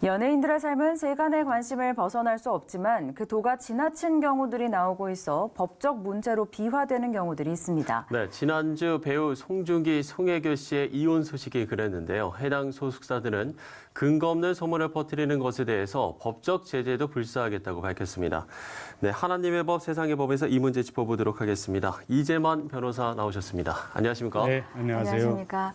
연예인들의 삶은 세간의 관심을 벗어날 수 없지만 그 도가 지나친 경우들이 나오고 있어 법적 문제로 비화되는 경우들이 있습니다. 네, 지난주 배우 송중기, 송혜교 씨의 이혼 소식이 그랬는데요. 해당 소속사들은 근거 없는 소문을 퍼뜨리는 것에 대해서 법적 제재도 불사하겠다고 밝혔습니다. 네, 하나님의 법, 세상의 법에서 이 문제 짚어보도록 하겠습니다. 이재만 변호사 나오셨습니다. 안녕하십니까? 네, 안녕하세요. 안녕하십니까.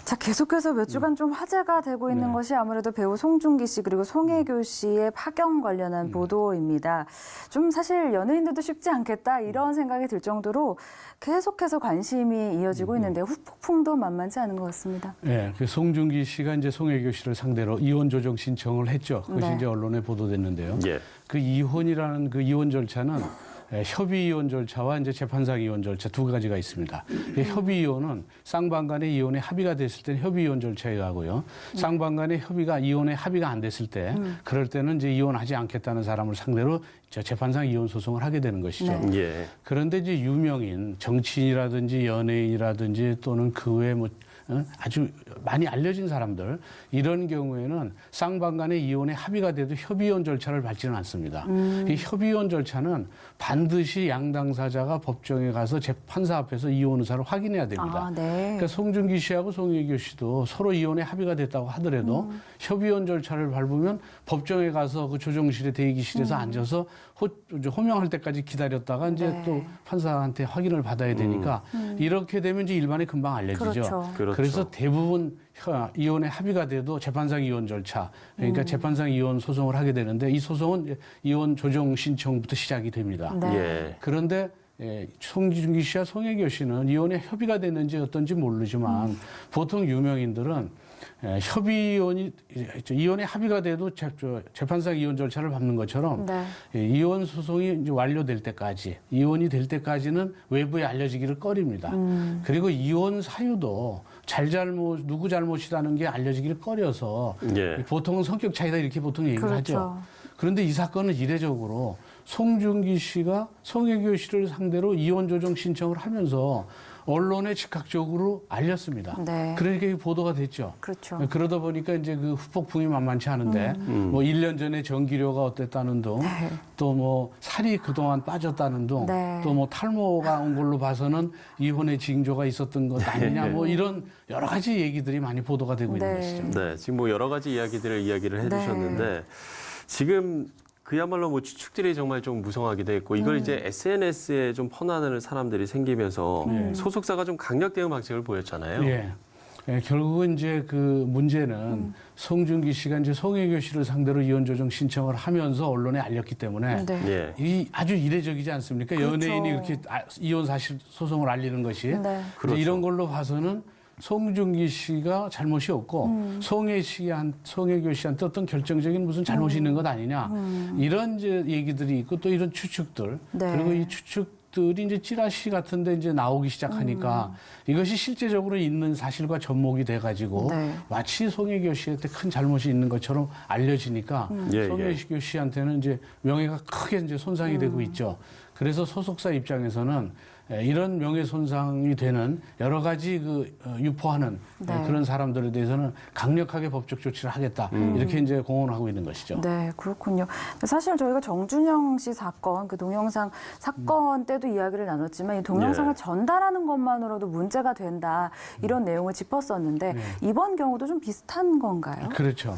자, 계속해서 몇 주간 좀 화제가 되고 있는 것이 아무래도 배우 송중기 씨 그리고 송혜교 씨의 파경 관련한 보도입니다. 좀 사실 연예인들도 쉽지 않겠다 이런 생각이 들 정도로 계속해서 관심이 이어지고 있는데 후폭풍도 만만치 않은 것 같습니다. 네, 그 송중기 씨가 이제 송혜교 씨를 상대로 이혼 조정 신청을 했죠. 그것이 네. 이제 언론에 보도됐는데요. 예. 그 이혼이라는 그 이혼 절차는 협의 이혼 절차와 이제 재판상 이혼 절차 두 가지가 있습니다. 협의 이혼은 쌍방간의 이혼에 합의가 됐을 때는 협의 이혼 절차에 가고요. 쌍방간의 협의가 이혼에 합의가 안 됐을 때 그럴 때는 이제 이혼하지 않겠다는 사람을 상대로 재판상 이혼 소송을 하게 되는 것이죠. 네. 예. 그런데 이제 유명인, 정치인이라든지 연예인이라든지 또는 그 외에 뭐 아주 많이 알려진 사람들 이런 경우에는 쌍방간의 이혼에 합의가 돼도 협의이혼 절차를 밟지는 않습니다. 이 협의이혼 절차는 반드시 양 당사자가 법정에 가서 재판사 앞에서 이혼 의사를 확인해야 됩니다. 아, 네. 그러니까 송중기 씨하고 송혜교 씨도 서로 이혼에 합의가 됐다고 하더라도 협의이혼 절차를 밟으면 법정에 가서 그 조정실의 대기실에서 앉아서 호명할 때까지 기다렸다가 이제 네. 또 판사한테 확인을 받아야 되니까 이렇게 되면 이제 일반에 금방 알려지죠. 그렇죠. 그래서 대부분 이혼에 합의가 돼도 재판상 이혼 절차, 그러니까 재판상 이혼 소송을 하게 되는데 이 소송은 이혼 조정 신청부터 시작이 됩니다. 네. 예. 그런데 송중기 씨와 송혜교 씨는 이혼에 협의가 됐는지 어떤지 모르지만 보통 유명인들은 이혼에 합의가 돼도 재판상 이혼 절차를 밟는 것처럼 네. 이혼 소송이 이제 완료될 때까지 이혼이 될 때까지는 외부에 알려지기를 꺼립니다. 그리고 이혼 사유도 잘잘못 누구 잘못이라는 게 알려지기를 꺼려서 예. 보통은 성격 차이다 이렇게 보통 얘기를 그렇죠. 하죠. 그런데 이 사건은 이례적으로 송중기 씨가 송혜교 씨를 상대로 이혼 조정 신청을 하면서 언론에 즉각적으로 알렸습니다. 네. 그러니까 이 보도가 됐죠. 그렇죠. 그러다 보니까 이제 그 후폭풍이 만만치 않은데 뭐 1년 전에 전기료가 어땠다는 둥, 네. 또 뭐 살이 그동안 빠졌다는 둥, 네. 또 뭐 탈모가 온 걸로 봐서는 이혼의 징조가 있었던 것 아니냐 뭐 이런 여러 가지 얘기들이 많이 보도가 되고 있는 네. 것이죠. 네, 지금 뭐 여러 가지 이야기를 해주셨는데 지금 그야말로 뭐 추측들이 정말 좀 무성하기도 했고 이걸 이제 SNS에 좀 퍼나르는 사람들이 생기면서 소속사가 좀 강력 대응 방식을 보였잖아요. 예. 결국은 이제 그 문제는 송중기 씨가 이제 송혜교 씨를 상대로 이혼 조정 신청을 하면서 언론에 알렸기 때문에 네. 예. 이 아주 이례적이지 않습니까? 그렇죠. 연예인이 이렇게 이혼 사실 소송을 알리는 것이 네. 그렇죠. 이제 이런 걸로 봐서는 송중기 씨가 잘못이 없고 송혜교 씨한테 어떤 결정적인 무슨 잘못이 있는 것 아니냐 이런 이제 얘기들이 있고 또 이런 추측들 네. 그리고 이 추측들이 이제 찌라시 같은데 이제 나오기 시작하니까 이것이 실제적으로 있는 사실과 접목이 돼가지고 네. 마치 송혜교 씨한테 큰 잘못이 있는 것처럼 알려지니까 예, 송혜교 씨한테는 이제 명예가 크게 이제 손상이 되고 있죠. 그래서 소속사 입장에서는 이런 명예손상이 되는 여러 가지 유포하는 네. 그런 사람들에 대해서는 강력하게 법적 조치를 하겠다. 이렇게 이제 공언하고 있는 것이죠. 네, 그렇군요. 사실 저희가 정준영 씨 사건, 그 동영상 사건 때도 이야기를 나눴지만 이 동영상을 예. 전달하는 것만으로도 문제가 된다 이런 내용을 짚었었는데 이번 경우도 좀 비슷한 건가요? 그렇죠.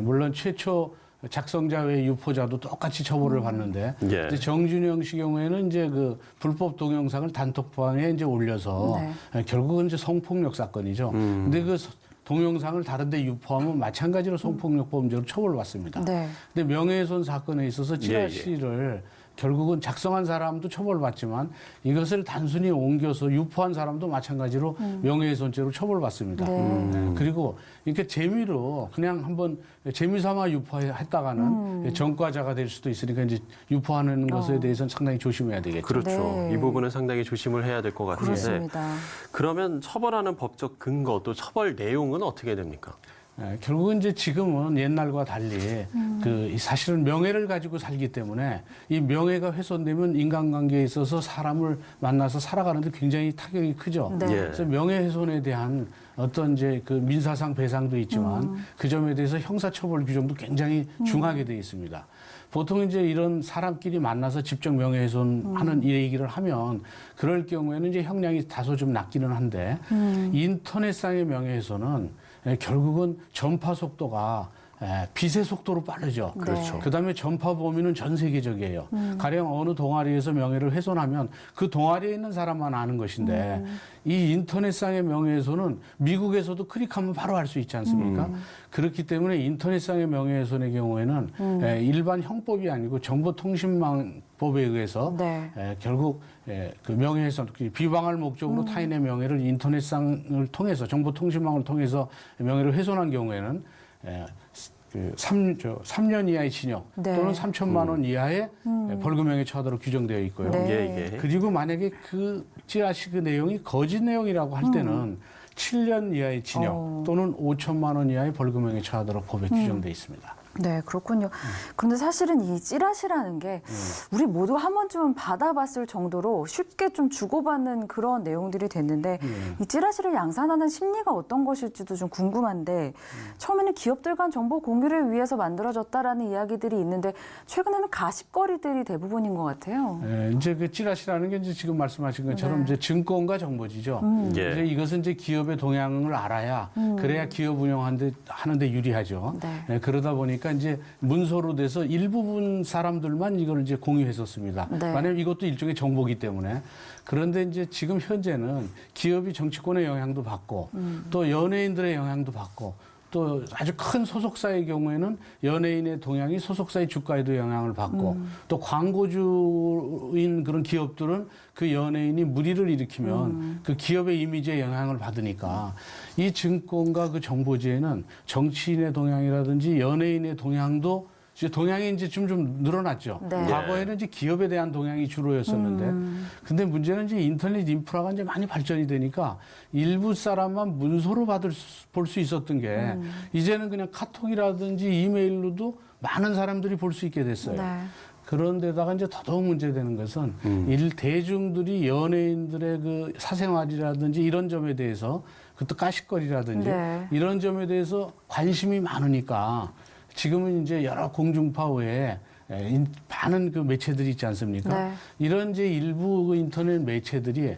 물론 최초 작성자 외 유포자도 똑같이 처벌을 받는데 예. 이제 정준영 씨 경우에는 이제 그 불법 동영상을 단톡방에 이제 올려서 결국은 이제 성폭력 사건이죠. 근데 그 동영상을 다른데 유포하면 마찬가지로 성폭력 범죄로 처벌받습니다. 네. 근데 명예훼손 사건에 있어서 찌라시를 결국은 작성한 사람도 처벌받지만 이것을 단순히 옮겨서 유포한 사람도 마찬가지로 명예훼손죄로 처벌받습니다. 그리고 이렇게 재미로 그냥 한번 재미삼아 유포했다가는 전과자가 될 수도 있으니까 이제 유포하는 것에 대해서는 상당히 조심해야 되겠죠. 그렇죠. 네. 이 부분은 상당히 조심을 해야 될 것 같은데 그렇습니다. 그러면 처벌하는 법적 근거 또 처벌 내용은 어떻게 됩니까? 결국은 이제 지금은 옛날과 달리 사실은 명예를 가지고 살기 때문에 이 명예가 훼손되면 인간관계에 있어서 사람을 만나서 살아가는데 굉장히 타격이 크죠. 네. 예. 그래서 명예훼손에 대한 어떤 이제 그 민사상 배상도 있지만 그 점에 대해서 형사처벌 규정도 굉장히 중하게 되어 있습니다. 보통 이제 이런 사람끼리 만나서 직접 명예훼손하는 이 얘기를 하면 그럴 경우에는 이제 형량이 다소 좀 낮기는 한데 인터넷상의 명예훼손은 결국은 전파 속도가 빛의 속도로 빠르죠. 그렇죠. 그다음에 전파 범위는 전 세계적이에요. 가령 어느 동아리에서 명예를 훼손하면 그 동아리에 있는 사람만 아는 것인데 이 인터넷상의 명예훼손은 미국에서도 클릭하면 바로 알 수 있지 않습니까? 그렇기 때문에 인터넷상의 명예훼손의 경우에는 일반 형법이 아니고 정보통신망법에 의해서 네. 결국 그 명예훼손, 비방할 목적으로 타인의 명예를 인터넷상을 통해서 정보통신망을 통해서 명예를 훼손한 경우에는 그 3년 이하의 징역 네. 또는 3천만 원 이하의 벌금형에 처하도록 규정되어 있고요. 네. 예, 예. 그리고 만약에 그 찌라시 그 내용이 거짓 내용이라고 할 때는 7년 이하의 징역 또는 5천만 원 이하의 벌금형에 처하도록 법에 규정되어 있습니다. 네, 그렇군요. 그런데 사실은 이 찌라시라는 게 우리 모두 한 번쯤은 받아봤을 정도로 쉽게 좀 주고받는 그런 내용들이 됐는데 이 찌라시를 양산하는 심리가 어떤 것일지도 좀 궁금한데 처음에는 기업들 간 정보 공유를 위해서 만들어졌다라는 이야기들이 있는데 최근에는 가십거리들이 대부분인 것 같아요. 이제 그 찌라시라는 게 이제 지금 말씀하신 것처럼 네. 이제 증권과 정보지죠. 예. 이제 이것은 이제 기업의 동향을 알아야 그래야 기업 운영하는데 유리하죠. 네. 그러다 보니까 이제 문서로 돼서 일부분 사람들만 이걸 이제 공유했었습니다. 네. 왜냐하면 이것도 일종의 정보기 때문에. 그런데 이제 지금 현재는 기업이 정치권의 영향도 받고 또 연예인들의 영향도 받고 또 아주 큰 소속사의 경우에는 연예인의 동향이 소속사의 주가에도 영향을 받고 또 광고주인 그런 기업들은 그 연예인이 물의를 일으키면 그 기업의 이미지에 영향을 받으니까 이 증권과 그 정보지에는 정치인의 동향이라든지 연예인의 동향도 이제 동향이 이제 좀 늘어났죠. 네. 과거에는 이제 기업에 대한 동향이 주로였었는데, 근데 문제는 이제 인터넷 인프라가 이제 많이 발전이 되니까 일부 사람만 문서로 볼 수 있었던 게 이제는 그냥 카톡이라든지 이메일로도 많은 사람들이 볼 수 있게 됐어요. 네. 그런데다가 이제 더더욱 문제되는 것은 대중들이 연예인들의 그 사생활이라든지 이런 점에 대해서 그것도 까십거리라든지 네. 이런 점에 대해서 관심이 많으니까 지금은 이제 여러 공중파 외에 많은 그 매체들이 있지 않습니까? 네. 이런 이제 일부 그 인터넷 매체들이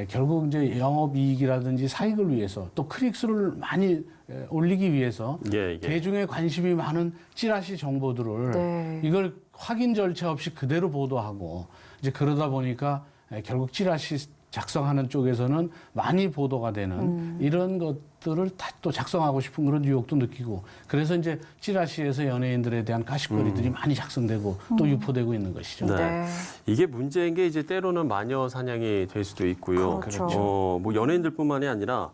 결국 이제 영업이익이라든지 사익을 위해서 또 클릭수를 많이 올리기 위해서 예. 대중의 관심이 많은 찌라시 정보들을 네. 이걸 확인 절차 없이 그대로 보도하고 이제 그러다 보니까 결국 찌라시 작성하는 쪽에서는 많이 보도가 되는 이런 것들을 다 또 작성하고 싶은 그런 유혹도 느끼고 그래서 이제 찌라시에서 연예인들에 대한 가십거리들이 많이 작성되고 또 유포되고 있는 것이죠. 네. 네. 이게 문제인 게 이제 때로는 마녀 사냥이 될 수도 있고요. 그렇죠. 뭐 연예인들뿐만이 아니라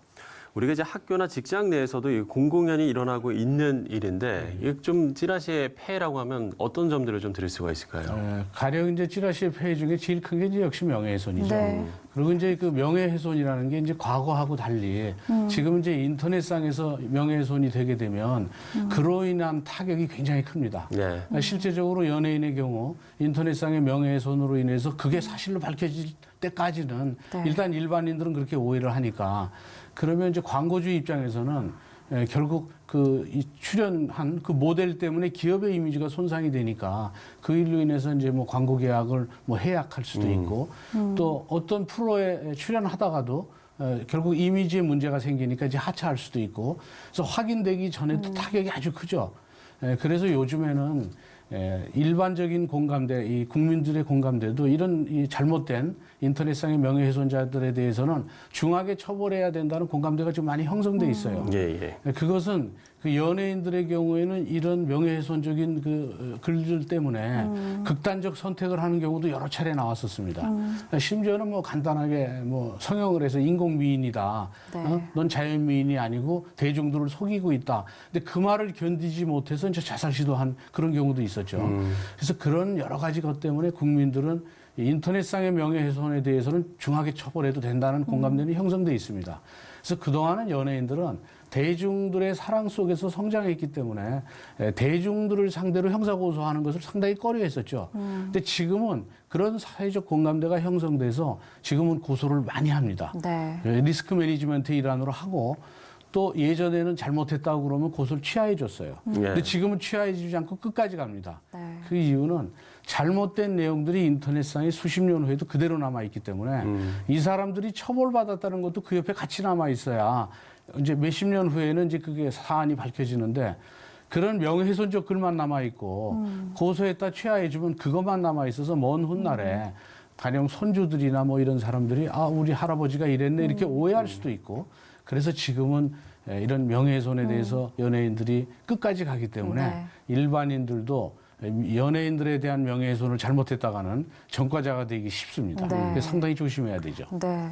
우리가 이제 학교나 직장 내에서도 이 공공연히 일어나고 있는 일인데 이게 좀 찌라시의 폐해라고 하면 어떤 점들을 좀 드릴 수가 있을까요? 가령 이제 찌라시의 폐해 중에 제일 큰 게 이제 역시 명예훼손이죠. 네. 그리고 이제 그 명예훼손이라는 게 이제 과거하고 달리 지금 이제 인터넷상에서 명예훼손이 되게 되면 그로 인한 타격이 굉장히 큽니다. 네. 실제적으로 연예인의 경우 인터넷상의 명예훼손으로 인해서 그게 사실로 밝혀질 때까지는 네. 일단 일반인들은 그렇게 오해를 하니까 그러면 이제 광고주 입장에서는 결국 이 출연한 그 모델 때문에 기업의 이미지가 손상이 되니까 그 일로 인해서 이제 뭐 광고 계약을 뭐 해약할 수도 있고 또 어떤 프로에 출연하다가도 결국 이미지에 문제가 생기니까 이제 하차할 수도 있고 그래서 확인되기 전에도 타격이 아주 크죠. 그래서 요즘에는 일반적인 공감대, 이 국민들의 공감대도 이런 이 잘못된 인터넷상의 명예훼손자들에 대해서는 중하게 처벌해야 된다는 공감대가 좀 많이 형성돼 있어요. 예. 그것은 그 연예인들의 경우에는 이런 명예훼손적인 그 글들 때문에 극단적 선택을 하는 경우도 여러 차례 나왔었습니다. 심지어는 뭐 간단하게 뭐 성형을 해서 인공미인이다. 네. 넌 자연미인이 아니고 대중들을 속이고 있다. 근데 그 말을 견디지 못해서 이제 자살 시도한 그런 경우도 있었죠. 그래서 그런 여러 가지 것 때문에 국민들은 인터넷상의 명예훼손에 대해서는 중하게 처벌해도 된다는 공감대는 형성돼 있습니다. 그래서 그동안은 연예인들은 대중들의 사랑 속에서 성장했기 때문에 대중들을 상대로 형사고소하는 것을 상당히 꺼려했었죠. 근데 지금은 그런 사회적 공감대가 형성돼서 지금은 고소를 많이 합니다. 네. 리스크 매니지먼트 일환으로 하고 또 예전에는 잘못했다고 그러면 고소를 취하해 줬어요. 근데 지금은 취하해 주지 않고 끝까지 갑니다. 네. 그 이유는 잘못된 내용들이 인터넷상에 수십 년 후에도 그대로 남아있기 때문에 이 사람들이 처벌받았다는 것도 그 옆에 같이 남아있어야 이제 몇십 년 후에는 이제 그게 사안이 밝혀지는데 그런 명예훼손적 글만 남아있고 고소했다 취하해주면 그것만 남아있어서 먼 훗날에 가령 손주들이나 뭐 이런 사람들이 아, 우리 할아버지가 이랬네 이렇게 오해할 수도 있고 그래서 지금은 이런 명예훼손에 대해서 연예인들이 끝까지 가기 때문에 네. 일반인들도 연예인들에 대한 명예훼손을 잘못했다가는 전과자가 되기 쉽습니다. 네. 그래서 상당히 조심해야 되죠. 네.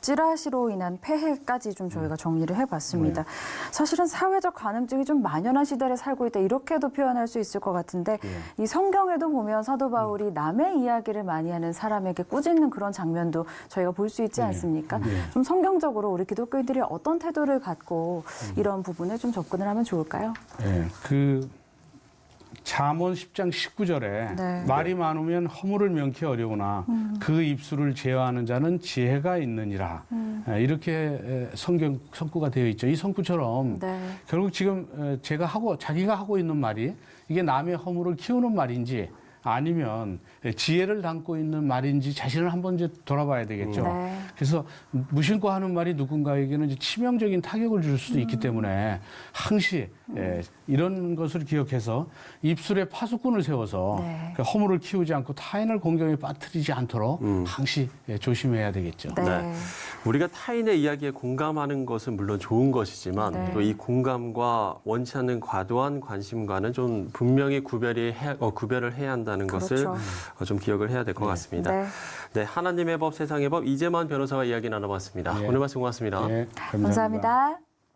찌라시로 인한 폐해까지 좀 저희가 정리를 해봤습니다. 사실은 사회적 간음증이 좀 만연한 시대를 살고 있다 이렇게도 표현할 수 있을 것 같은데 이 성경에도 보면 사도 바울이 남의 이야기를 많이 하는 사람에게 꾸짖는 그런 장면도 저희가 볼 수 있지 않습니까? 좀 성경적으로 우리 기독교인들이 어떤 태도를 갖고 이런 부분을 좀 접근을 하면 좋을까요? 네. 잠언 10장 19절에 네. 말이 많으면 허물을 명키 어려우나 그 입술을 제어하는 자는 지혜가 있느니라. 이렇게 성구가 되어 있죠. 이 성구처럼 네. 결국 지금 자기가 하고 있는 말이 이게 남의 허물을 키우는 말인지 아니면 지혜를 담고 있는 말인지 자신을 한번 이제 돌아봐야 되겠죠. 네. 그래서 무심코 하는 말이 누군가에게는 이제 치명적인 타격을 줄 수도 있기 때문에 항시 이런 것을 기억해서 입술에 파수꾼을 세워서 네. 그 허물을 키우지 않고 타인을 공경에 빠뜨리지 않도록 항시 조심해야 되겠죠. 네. 네. 우리가 타인의 이야기에 공감하는 것은 물론 좋은 것이지만 네. 또 이 공감과 원치 않는 과도한 관심과는 좀 분명히 구별을 해야 한다는 것을 그렇죠. 좀 기억을 해야 될 것 같습니다. 네. 네, 하나님의 법, 세상의 법, 이재만 변호사와 이야기 나눠봤습니다. 네. 오늘 말씀 고맙습니다. 네, 감사합니다.